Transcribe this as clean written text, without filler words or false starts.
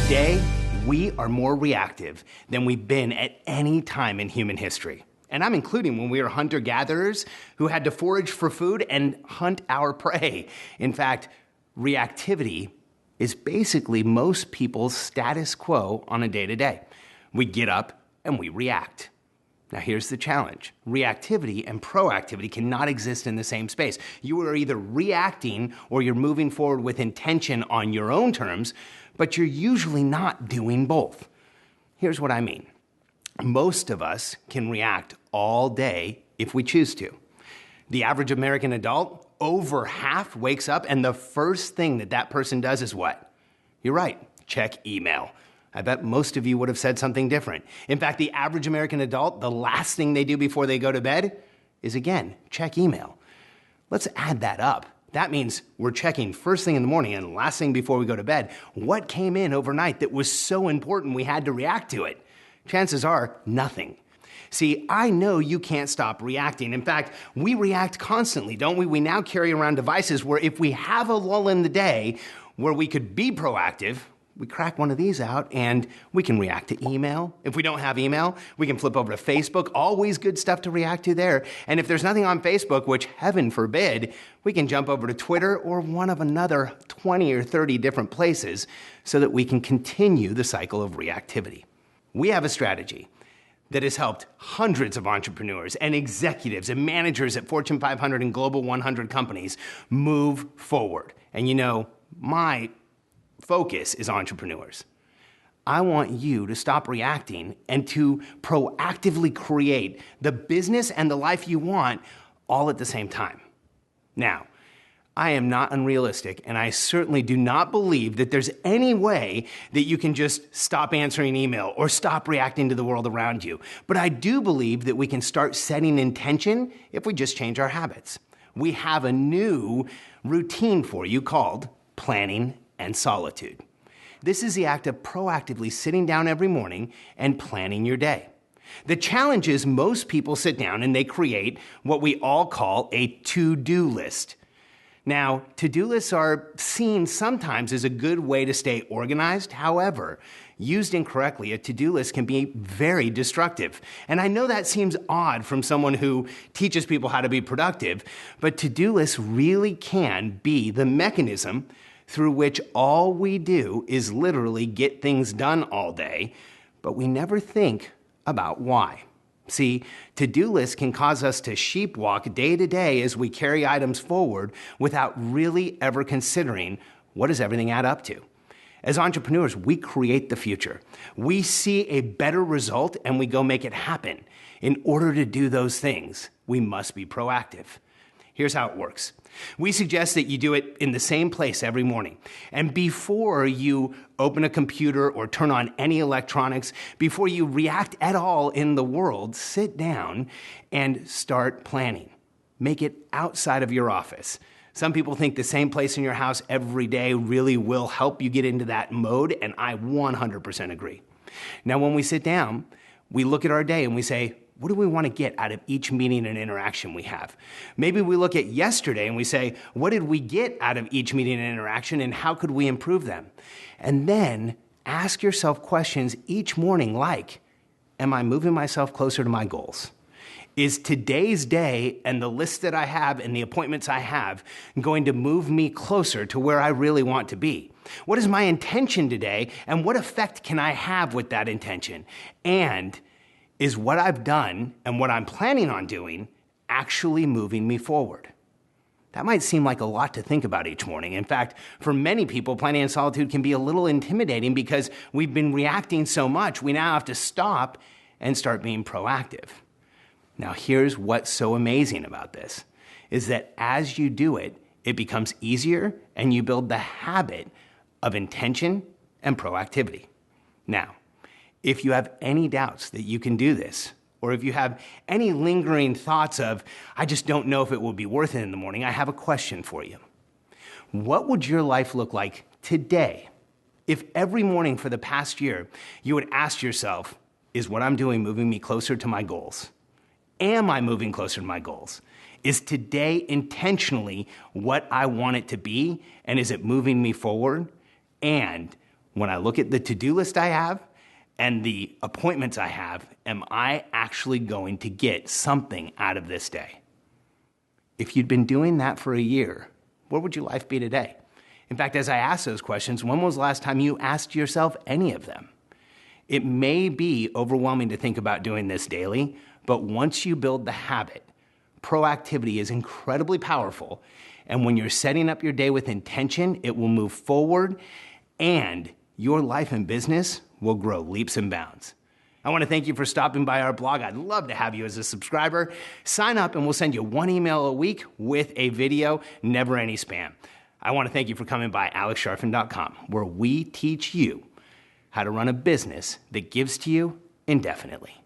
Today, we are more reactive than we've been at any time in human history. And I'm including when we were hunter-gatherers who had to forage for food and hunt our prey. In fact, reactivity is basically most people's status quo on a day-to-day. We get up and we react. Now here's the challenge. Reactivity and proactivity cannot exist in the same space. You are either reacting or you're moving forward with intention on your own terms, but you're usually not doing both. Here's what I mean. Most of us can react all day if we choose to. The average American adult, over half, wakes up and the first thing that person does is what? You're right, check email. I bet most of you would have said something different. In fact, the average American adult, the last thing they do before they go to bed is, again, check email. Let's add that up. That means we're checking first thing in the morning and last thing before we go to bed. What came in overnight that was so important we had to react to it? Chances are, nothing. See, I know you can't stop reacting. In fact, we react constantly, don't we? We now carry around devices where if we have a lull in the day where we could be proactive, we crack one of these out and we can react to email. If we don't have email, we can flip over to Facebook. Always good stuff to react to there. And if there's nothing on Facebook, which heaven forbid, we can jump over to Twitter or one of another 20 or 30 different places so that we can continue the cycle of reactivity. We have a strategy that has helped hundreds of entrepreneurs and executives and managers at Fortune 500 and Global 100 companies move forward. And you know, my focus is entrepreneurs. I want you to stop reacting and to proactively create the business and the life you want all at the same time. Now, I am not unrealistic, and I certainly do not believe that there's any way that you can just stop answering email or stop reacting to the world around you. But I do believe that we can start setting intention if we just change our habits. We have a new routine for you called planning and solitude. This is the act of proactively sitting down every morning and planning your day. The challenge is most people sit down and they create what we all call a to-do list. Now, to-do lists are seen sometimes as a good way to stay organized. However, used incorrectly, a to-do list can be very destructive. And I know that seems odd from someone who teaches people how to be productive, but to-do lists really can be the mechanism through which all we do is literally get things done all day, but we never think about why. See, to-do lists can cause us to sheepwalk day to day as we carry items forward without really ever considering what does everything add up to. As entrepreneurs, we create the future. We see a better result and we go make it happen. In order to do those things, we must be proactive. Here's how it works. We suggest that you do it in the same place every morning. And before you open a computer or turn on any electronics, before you react at all in the world, sit down and start planning. Make it outside of your office. Some people think the same place in your house every day really will help you get into that mode, and I 100% agree. Now, when we sit down, we look at our day and we say, what do we want to get out of each meeting and interaction we have? Maybe we look at yesterday and we say, what did we get out of each meeting and interaction and how could we improve them? And then ask yourself questions each morning like, am I moving myself closer to my goals? Is today's day and the list that I have and the appointments I have going to move me closer to where I really want to be? What is my intention today and what effect can I have with that intention? And is what I've done and what I'm planning on doing actually moving me forward? That might seem like a lot to think about each morning. In fact, for many people, planning in solitude can be a little intimidating because we've been reacting so much, we now have to stop and start being proactive. Now, here's what's so amazing about this, is that as you do it, it becomes easier and you build the habit of intention and proactivity. Now, if you have any doubts that you can do this, or if you have any lingering thoughts of, I just don't know if it will be worth it in the morning, I have a question for you. What would your life look like today if every morning for the past year you would ask yourself, is what I'm doing moving me closer to my goals? Am I moving closer to my goals? Is today intentionally what I want it to be, and is it moving me forward? And When I look at the to-do list I have and the appointments I have, am I actually going to get something out of this day? If you'd been doing that for a year, where would your life be today? In fact, as I ask those questions, when was the last time you asked yourself any of them? It may be overwhelming to think about doing this daily, but once you build the habit, proactivity is incredibly powerful. And when you're setting up your day with intention, it will move forward and your life and business will grow leaps and bounds. I want to thank you for stopping by our blog. I'd love to have you as a subscriber. Sign up and we'll send you 1 email a week with a video, never any spam. I want to thank you for coming by alexcharfen.com, where we teach you how to run a business that gives to you indefinitely.